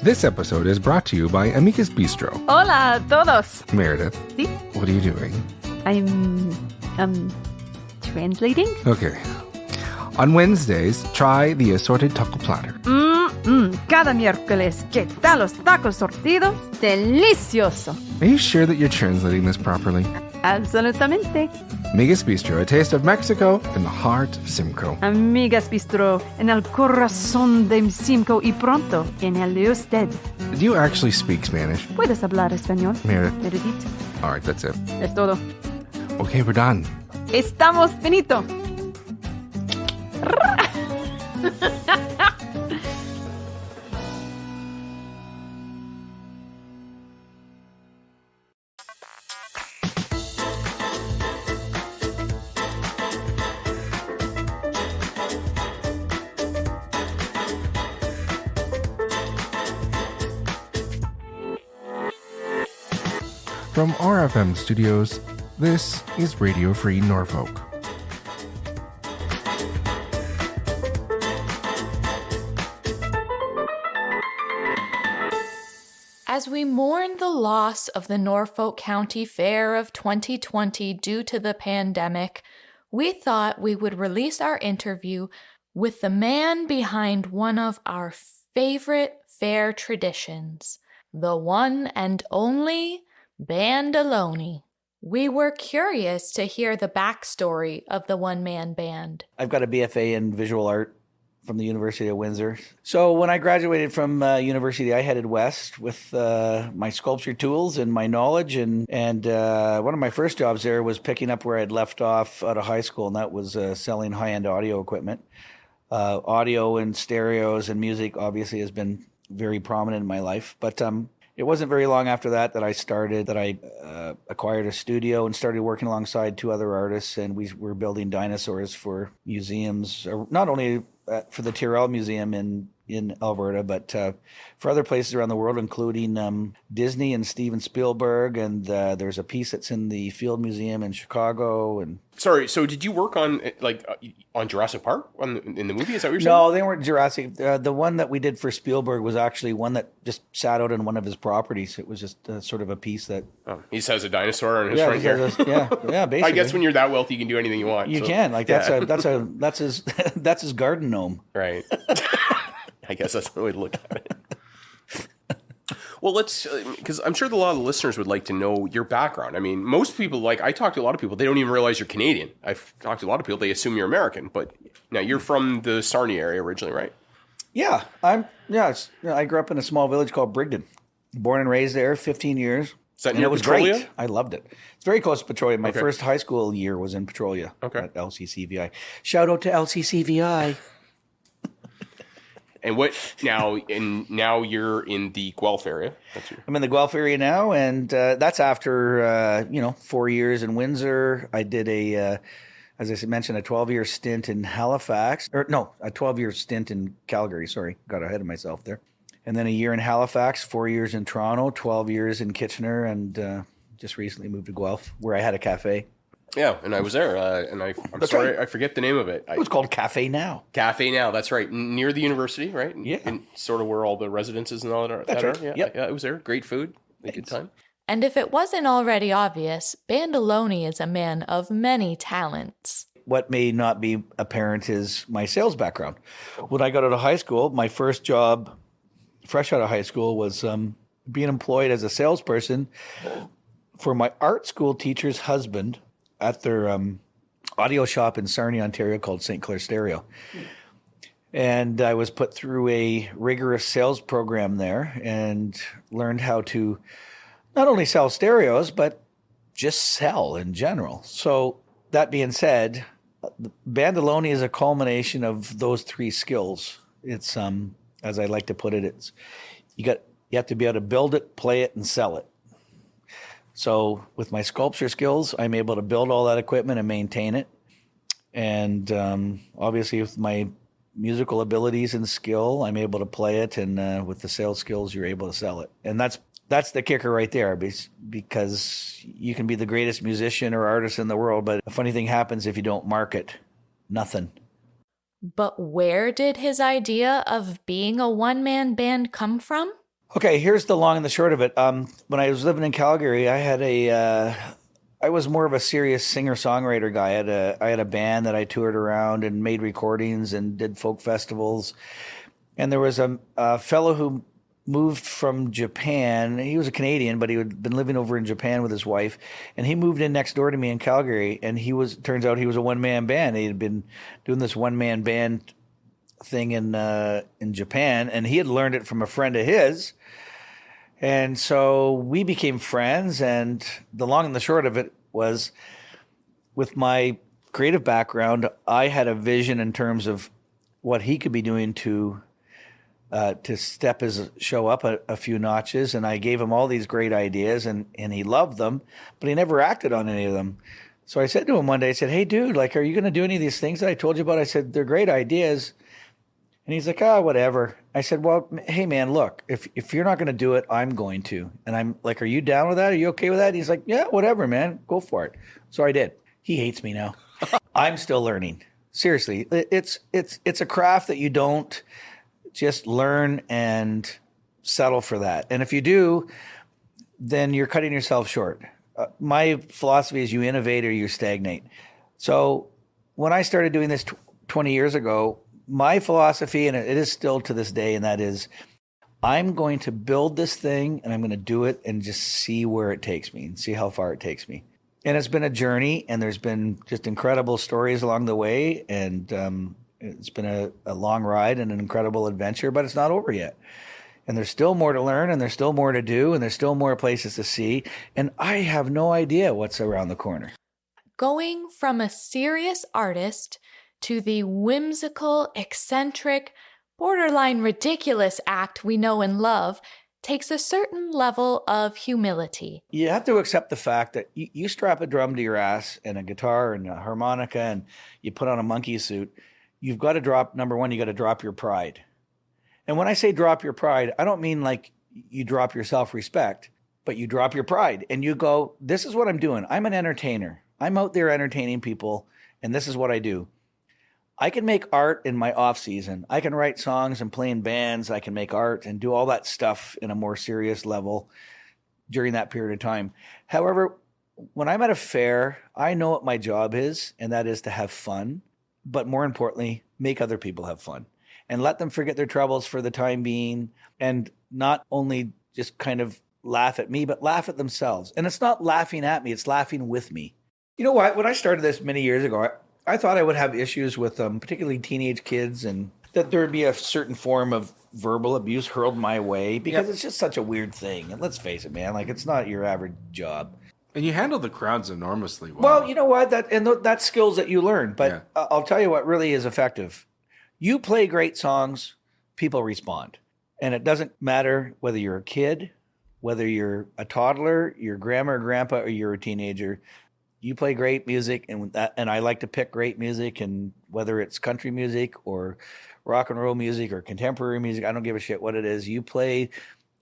This episode is brought to you by Amica's Bistro. Hola a todos. Meredith. Sí? What are you doing? I'm translating? Okay. On Wednesdays, try the assorted taco platter. Cada miércoles, ¿qué tal los tacos sortidos? Delicioso. Are you sure that you're translating this properly? Absolutamente. Amiga's Bistro, a taste of Mexico in the heart of Simcoe. Amigas Bistro, en el corazón de Simcoe y pronto en el de usted. Do you actually speak Spanish? ¿Puedes hablar español? Meredith. Meredith. All right, that's it. Es todo. Okay, we're done. Estamos finito. From RFM Studios, this is Radio Free Norfolk. As we mourn the loss of the Norfolk County Fair of 2020 due to the pandemic, we thought we would release our interview with the man behind one of our favorite fair traditions, the one and only Bandaloni. We were curious to hear the backstory of the one-man band. I've got a BFA in visual art from the University of Windsor. So when I graduated from university, I headed west with my sculpture tools and my knowledge. And one of my first jobs there was picking up where I'd left off out of high school, and that was selling high-end audio equipment. Audio and stereos and music obviously has been very prominent in my life. But it wasn't very long after that I acquired a studio and started working alongside two other artists, and we were building dinosaurs for museums, not only for the Tyrrell Museum in Alberta, but for other places around the world, including Disney and Steven Spielberg, and there's a piece that's in the Field Museum in Chicago. And sorry, so did you work on on Jurassic Park in the movie? Is that what you're saying? No, they weren't Jurassic. The one that we did for Spielberg was actually one that just sat out in one of his properties. It was just sort of a piece that he just has a dinosaur on his front here. Yeah, basically. I guess when you're that wealthy, you can do anything you want. You can that's his garden gnome, right? I guess that's the way to look at it. Well, let's, because I'm sure a lot of the listeners would like to know your background. I mean, most people, I talk to a lot of people, they don't even realize you're Canadian. I've talked to a lot of people, they assume you're American, but now you're from the Sarnia area originally, right? Yeah, I grew up in a small village called Brigden. Born and raised there, 15 years. Is that near Petrolia? Great. I loved it. It's very close to Petrolia. My first high school year was in Petrolia at LCCVI. Shout out to LCCVI. And now you're in the Guelph area. I'm in the Guelph area now, and that's after 4 years in Windsor. I did as I mentioned, a 12-year stint in Halifax, a 12-year stint in Calgary. Sorry, got ahead of myself there. And then a year in Halifax, 4 years in Toronto, 12 years in Kitchener, and just recently moved to Guelph, where I had a cafe. Yeah, and I was there, and I'm sorry, right. I forget the name of it. It was called Cafe Now. Cafe Now, that's right. Near the university, right? Yeah. And sort of where all the residences and all that are. That's right. Yeah, Yep. Yeah, it was there. Great food. A good time. And if it wasn't already obvious, Bandaloni is a man of many talents. What may not be apparent is my sales background. When I got out of high school, my first job, fresh out of high school, was being employed as a salesperson for my art school teacher's husband at their audio shop in Sarnia, Ontario, called St. Clair Stereo. And I was put through a rigorous sales program there and learned how to not only sell stereos, but just sell in general. So that being said, Bandaloni is a culmination of those three skills. It's, as I like to put it, you have to be able to build it, play it, and sell it. So with my sculpture skills, I'm able to build all that equipment and maintain it. And obviously with my musical abilities and skill, I'm able to play it. And with the sales skills, you're able to sell it. And that's the kicker right there, because you can be the greatest musician or artist in the world, but a funny thing happens if you don't market. Nothing. But where did his idea of being a one-man band come from? Okay, here's the long and the short of it. When I was living in Calgary, I was more of a serious singer-songwriter guy. I had a band that I toured around and made recordings and did folk festivals. And there was a fellow who moved from Japan. He was a Canadian, but he had been living over in Japan with his wife. And he moved in next door to me in Calgary. And turns out he was a one-man band. He had been doing this one-man band thing in Japan, and he had learned it from a friend of his. And so we became friends, and the long and the short of it was, with my creative background, I had a vision in terms of what he could be doing to step his show up a few notches, and I gave him all these great ideas, and he loved them, but he never acted on any of them. So I said to him one day, I said, "Hey, dude, like, are you going to do any of these things that I told you about?" I said, "They're great ideas." And he's like, whatever. I said, well, hey, man, look, if you're not going to do it, I'm going to. And I'm like, are you down with that? Are you okay with that? And he's like, yeah, whatever, man. Go for it. So I did. He hates me now. I'm still learning. Seriously, it's a craft that you don't just learn and settle for that. And if you do, then you're cutting yourself short. My philosophy is you innovate or you stagnate. So when I started doing this 20 years ago, my philosophy, and it is still to this day, and that is, I'm going to build this thing and I'm going to do it and just see where it takes me and see how far it takes me. And it's been a journey, and there's been just incredible stories along the way. And it's been a long ride and an incredible adventure, but it's not over yet. And there's still more to learn, and there's still more to do, and there's still more places to see. And I have no idea what's around the corner. Going from a serious artist to the whimsical, eccentric, borderline ridiculous act we know and love takes a certain level of humility. You have to accept the fact that you strap a drum to your ass and a guitar and a harmonica and you put on a monkey suit. You've got to drop, number one, you got to drop your pride. And when I say drop your pride, I don't mean like you drop your self-respect, but you drop your pride and you go, this is what I'm doing. I'm an entertainer. I'm out there entertaining people, and this is what I do. I can make art in my off season. I can write songs and play in bands. I can make art and do all that stuff in a more serious level during that period of time. However, when I'm at a fair, I know what my job is, and that is to have fun, but more importantly, make other people have fun and let them forget their troubles for the time being, and not only just kind of laugh at me, but laugh at themselves. And it's not laughing at me, it's laughing with me. You know what? When I started this many years ago, I thought I would have issues with particularly teenage kids, and that there would be a certain form of verbal abuse hurled my way because It's just such a weird thing. And let's face it, man, like, it's not your average job. And you handle the crowds enormously well. Well, you know what? That's skills that you learn. But I'll tell you what really is effective. You play great songs, people respond. And it doesn't matter whether you're a kid, whether you're a toddler, your grandma or grandpa, or you're a teenager. You play great music, and I like to pick great music, and whether it's country music or rock and roll music or contemporary music, I don't give a shit what it is. You play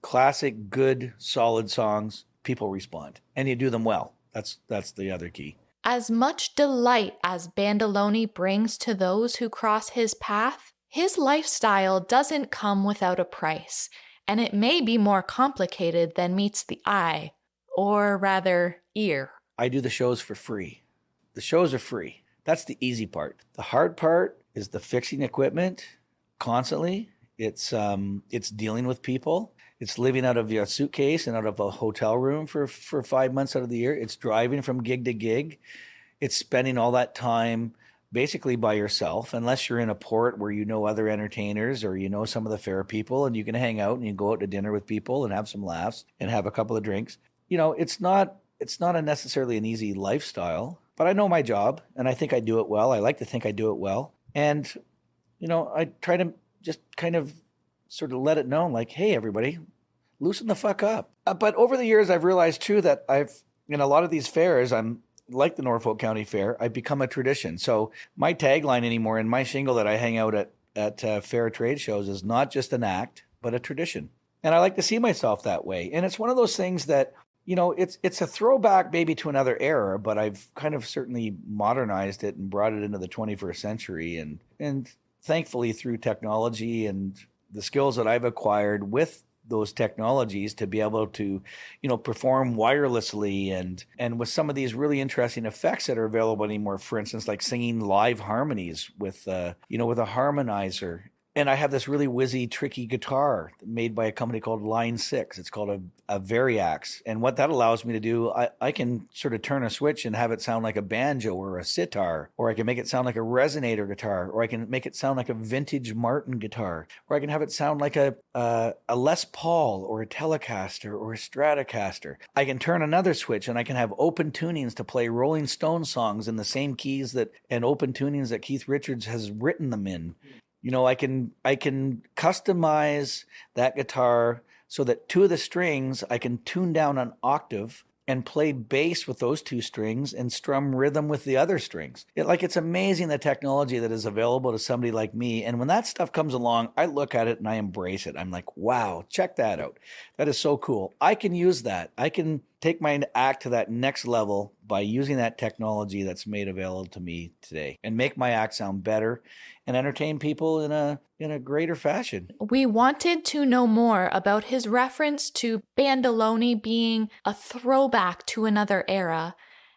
classic, good, solid songs, people respond, and you do them well. That's the other key. As much delight as Bandaloni brings to those who cross his path, his lifestyle doesn't come without a price, and it may be more complicated than meets the eye, or rather, ear. I do the shows for free. The shows are free. That's the easy part. The hard part is the fixing equipment constantly. It's dealing with people. It's living out of your suitcase and out of a hotel room for 5 months out of the year. It's driving from gig to gig. It's spending all that time basically by yourself, unless you're in a port where you know other entertainers or you know some of the fair people, and you can hang out and you go out to dinner with people and have some laughs and have a couple of drinks. You know, it's not necessarily an easy lifestyle, but I know my job, and I think I do it well. I like to think I do it well. And, you know, I try to just kind of sort of let it know, like, hey, everybody, loosen the fuck up. But over the years, I've realized, too, that in a lot of these fairs, I'm like the Norfolk County Fair, I've become a tradition. So my tagline anymore in my shingle that I hang out at fair trade shows is not just an act, but a tradition. And I like to see myself that way. And it's one of those things that, you know, it's a throwback maybe to another era, but I've kind of certainly modernized it and brought it into the 21st century. And thankfully through technology and the skills that I've acquired with those technologies to be able to, perform wirelessly and with some of these really interesting effects that are available anymore. For instance, like singing live harmonies with, with a harmonizer. And I have this really whizzy, tricky guitar made by a company called Line 6. It's called a Variax. And what that allows me to do, I can sort of turn a switch and have it sound like a banjo or a sitar, or I can make it sound like a resonator guitar, or I can make it sound like a vintage Martin guitar, or I can have it sound like a Les Paul or a Telecaster or a Stratocaster. I can turn another switch and I can have open tunings to play Rolling Stone songs in the same keys and open tunings that Keith Richards has written them in. I can customize that guitar so that two of the strings I can tune down an octave and play bass with those two strings and strum rhythm with the other strings. It's amazing the technology that is available to somebody like me. And when that stuff comes along, I look at it and I embrace it. I'm like, wow, check that out. That is so cool. I can use that. I can take my act to that next level by using that technology that's made available to me today and make my act sound better and entertain people in a greater fashion. We wanted to know more about his reference to Bandaloni being a throwback to another era,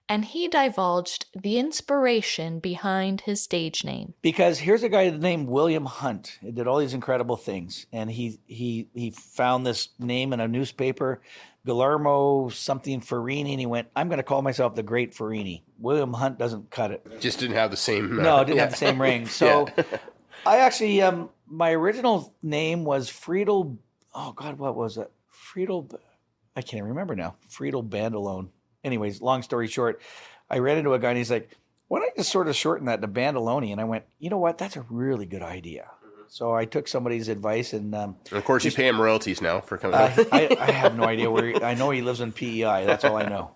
and he divulged the inspiration behind his stage name. Because here's a guy named William Hunt. He did all these incredible things, and he found this name in a newspaper, Guillermo something Farini, and he went, I'm going to call myself the Great Farini. William Hunt doesn't cut it. Just didn't have the same... No, it didn't have the same ring. So I actually, my original name was Friedel... Oh, God, what was it? Friedel... I can't remember now. Friedel Bandalone. Anyways, long story short, I ran into a guy and he's like, why don't I just sort of shorten that to Bandaloni? And I went, you know what? That's a really good idea. So I took somebody's advice and of course, you pay him royalties now for coming. I have no idea where. I know he lives in PEI. That's all I know.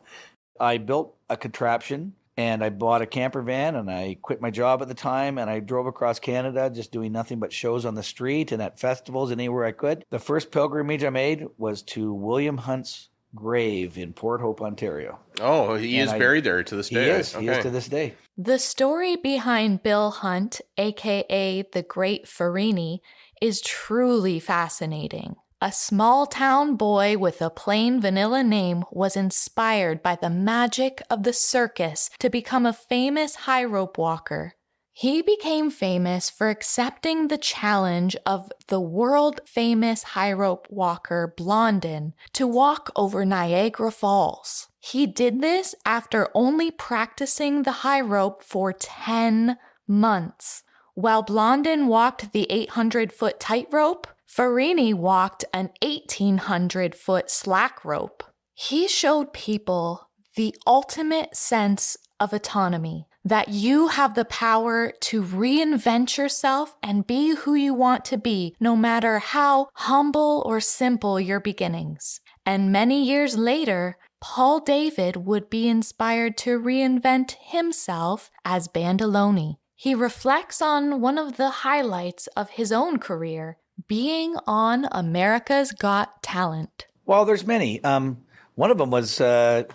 I built a contraption and I bought a camper van and I quit my job at the time and I drove across Canada just doing nothing but shows on the street and at festivals and anywhere I could. The first pilgrimage I made was to William Hunt's grave in Port Hope, Ontario. Oh, he is buried there to this day. He is. Okay. He is to this day. The story behind Bill Hunt, aka the Great Farini, is truly fascinating. A small-town boy with a plain vanilla name was inspired by the magic of the circus to become a famous high rope walker. He became famous for accepting the challenge of the world-famous high rope walker Blondin to walk over Niagara Falls. He did this after only practicing the high rope for 10 months. While Blondin walked the 800-foot tightrope, Farini walked an 1,800-foot slack rope. He showed people the ultimate sense of autonomy, that you have the power to reinvent yourself and be who you want to be, no matter how humble or simple your beginnings. And many years later, Paul David would be inspired to reinvent himself as Bandaloni. He reflects on one of the highlights of his own career, being on America's Got Talent. Well, there's many. One of them was, the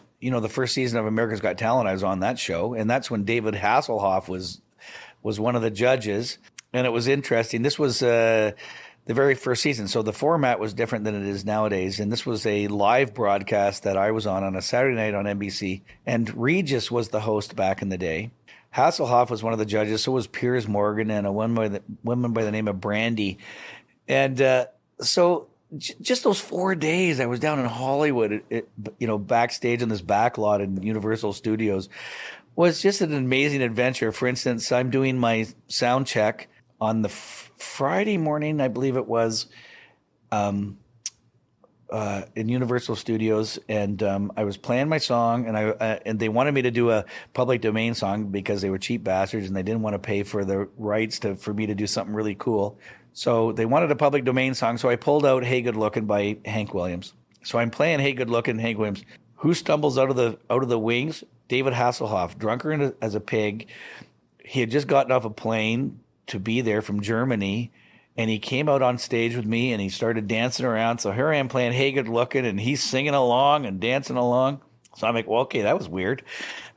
first season of America's Got Talent. I was on that show, and that's when David Hasselhoff was one of the judges, and it was interesting. This was the very first season, so the format was different than it is nowadays, and this was a live broadcast that I was on a Saturday night on NBC, and Regis was the host back in the day. Hasselhoff was one of the judges, so was Piers Morgan and a woman by the name of Brandy. And so just those 4 days I was down in Hollywood, backstage in this back lot in Universal Studios was just an amazing adventure. For instance, I'm doing my sound check on the Friday morning, I believe it was, in Universal Studios, and I was playing my song, and they wanted me to do a public domain song because they were cheap bastards and they didn't want to pay for the rights for me to do something really cool. So they wanted a public domain song, so I pulled out "Hey Good Lookin'" by Hank Williams. So I'm playing "Hey Good Lookin'," Hank Williams. Who stumbles out of the wings? David Hasselhoff, drunker as a pig. He had just gotten off a plane to be there from Germany, and he came out on stage with me, and he started dancing around. So here I am playing "Hey Good Lookin'," and he's singing along and dancing along. So I'm like, well, okay, that was weird.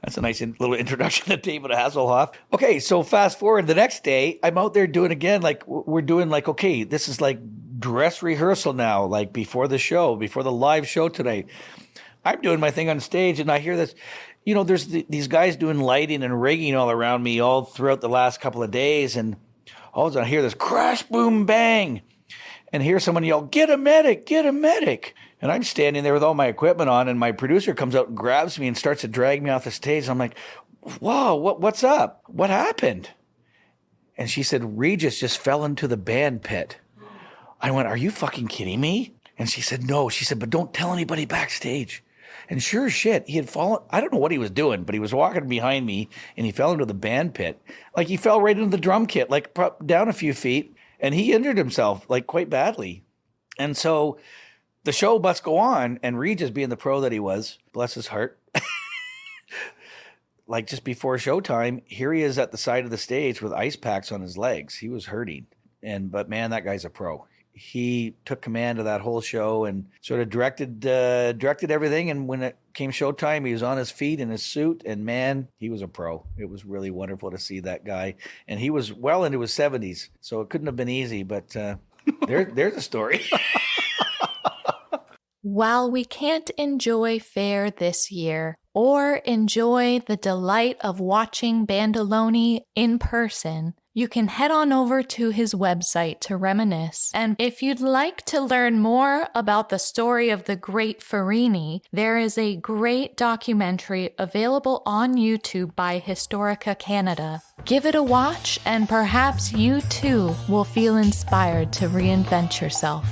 That's a nice little introduction to David Hasselhoff. Okay, so fast forward the next day, I'm out there doing again, like we're doing like, okay, this is like dress rehearsal now, like before the show, before the live show tonight. I'm doing my thing on stage, and I hear this. There's these guys doing lighting and rigging all around me all throughout the last couple of days, and all of a sudden I hear this crash, boom, bang, and hear someone yell, "Get a medic, get a medic." And I'm standing there with all my equipment on, and my producer comes out and grabs me and starts to drag me off the stage. And I'm like, whoa, what's up? What happened? And she said, Regis just fell into the band pit. I went, are you fucking kidding me? And she said, no. She said, but don't tell anybody backstage. And sure as shit, he had fallen. I don't know what he was doing, but he was walking behind me, and he fell into the band pit. Like, he fell right into the drum kit, like down a few feet, and he injured himself, like, quite badly. And so the show must go on, and Regis, being the pro that he was, bless his heart, like just before showtime, here he is at the side of the stage with ice packs on his legs. He was hurting. But man, that guy's a pro. He took command of that whole show and sort of directed everything. And when it came showtime, he was on his feet in his suit, and man, he was a pro. It was really wonderful to see that guy. And he was well into his 70s, so it couldn't have been easy, but there's a story. While we can't enjoy fair this year or enjoy the delight of watching Bandaloni in person, you can head on over to his website to reminisce. And if you'd like to learn more about the story of the Great Farini, there is a great documentary available on YouTube by Historica Canada. Give it a watch, and perhaps you too will feel inspired to reinvent yourself.